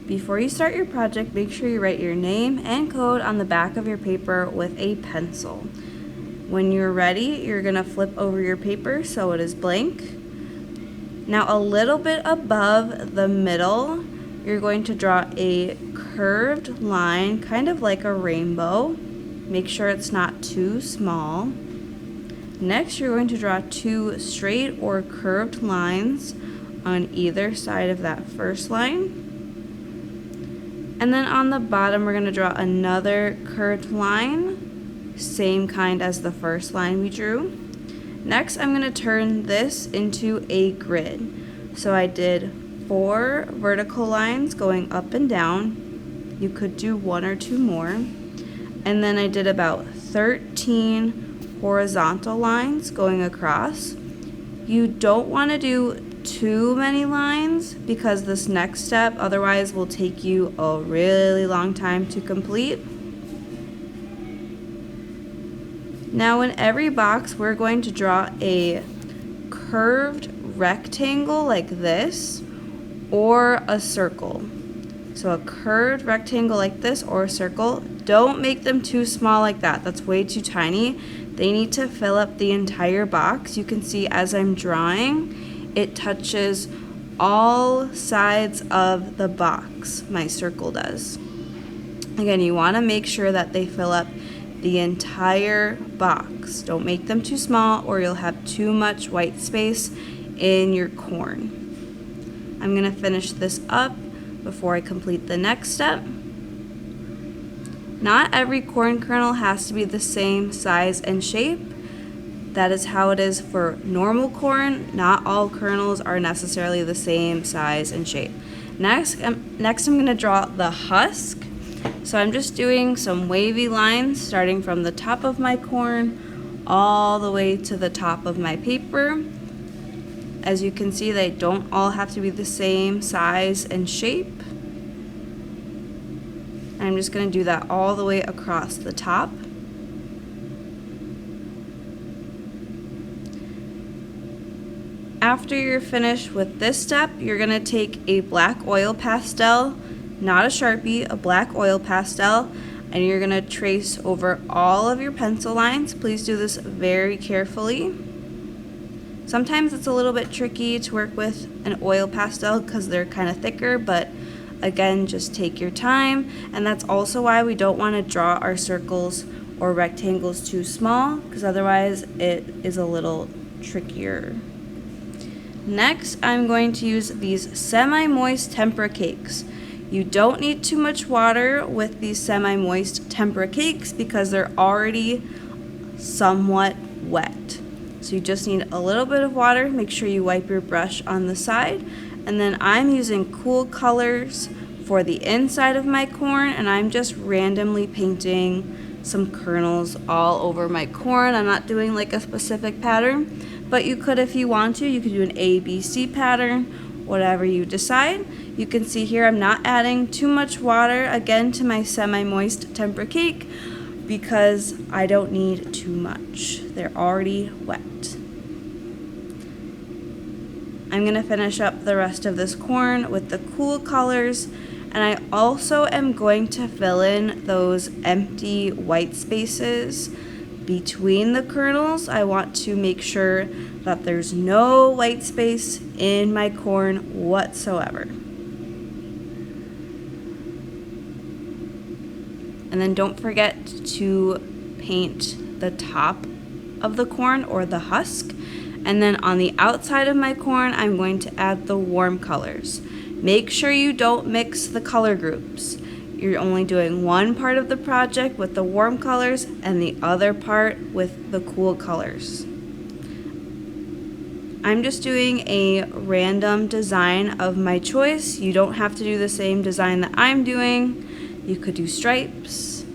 Before you start your project, make sure you write your name and code on the back of your paper with a pencil. When you're ready, you're going to flip over your paper so it is blank. Now a little bit above the middle, you're going to draw a curved line, kind of like a rainbow. Make sure it's not too small. Next, you're going to draw 2 straight or curved lines on either side of that first line. And then on the bottom, we're going to draw another curved line, same kind as the first line we drew. Next, I'm going to turn this into a grid. So I did 4 vertical lines going up and down. You could do 1 or 2 more. And then I did about 13 horizontal lines going across. You don't want to do too many lines because this next step otherwise will take you a really long time to complete. Now in every box we're going to draw a curved rectangle like this or a circle. So a curved rectangle like this or a circle. Don't make them too small like that. That's way too tiny. They need to fill up the entire box. You can see as I'm drawing, it touches all sides of the box. My circle does. Again, you want to make sure that they fill up the entire box. Don't make them too small or you'll have too much white space in your corn. I'm going to finish this up before I complete the next step. Not every corn kernel has to be the same size and shape. That is how it is for normal corn. Not all kernels are necessarily the same size and shape. Next I'm going to draw the husk. So I'm just doing some wavy lines starting from the top of my corn all the way to the top of my paper. As you can see, they don't all have to be the same size and shape. I'm just going to do that all the way across the top. After you're finished with this step, you're going to take a black oil pastel, not a Sharpie, a black oil pastel, and you're going to trace over all of your pencil lines. Please do this very carefully. Sometimes it's a little bit tricky to work with an oil pastel because they're kind of thicker, but again, just take your time. And that's also why we don't want to draw our circles or rectangles too small, because otherwise it is a little trickier. Next, I'm going to use these semi-moist tempera cakes. You don't need too much water with these semi-moist tempera cakes because they're already somewhat wet. So you just need a little bit of water. Make sure you wipe your brush on the side. And then I'm using cool colors for the inside of my corn, and I'm just randomly painting some kernels all over my corn. I'm not doing like a specific pattern, but you could, if you want to, you could do an ABC pattern, whatever you decide. You can see here I'm not adding too much water, again, to my semi-moist tempera cake because I don't need too much. They're already wet. I'm going to finish up the rest of this corn with the cool colors, and I also am going to fill in those empty white spaces between the kernels. I want to make sure that there's no white space in my corn whatsoever. And then don't forget to paint the top of the corn or the husk. And then on the outside of my corn, I'm going to add the warm colors. Make sure you don't mix the color groups. You're only doing one part of the project with the warm colors and the other part with the cool colors. I'm just doing a random design of my choice. You don't have to do the same design that I'm doing. You could do stripes,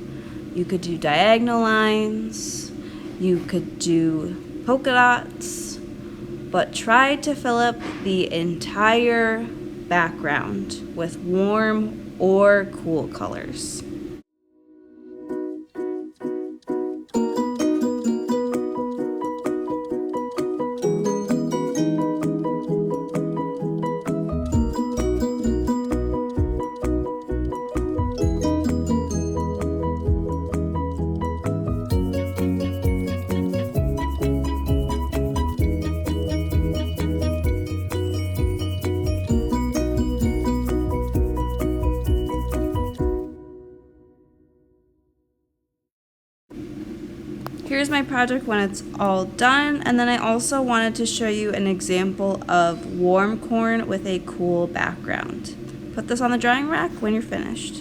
you could do diagonal lines, you could do polka dots, but try to fill up the entire background with warm or cool colors. Here's my project when it's all done, and then I also wanted to show you an example of warm corn with a cool background. Put this on the drying rack when you're finished.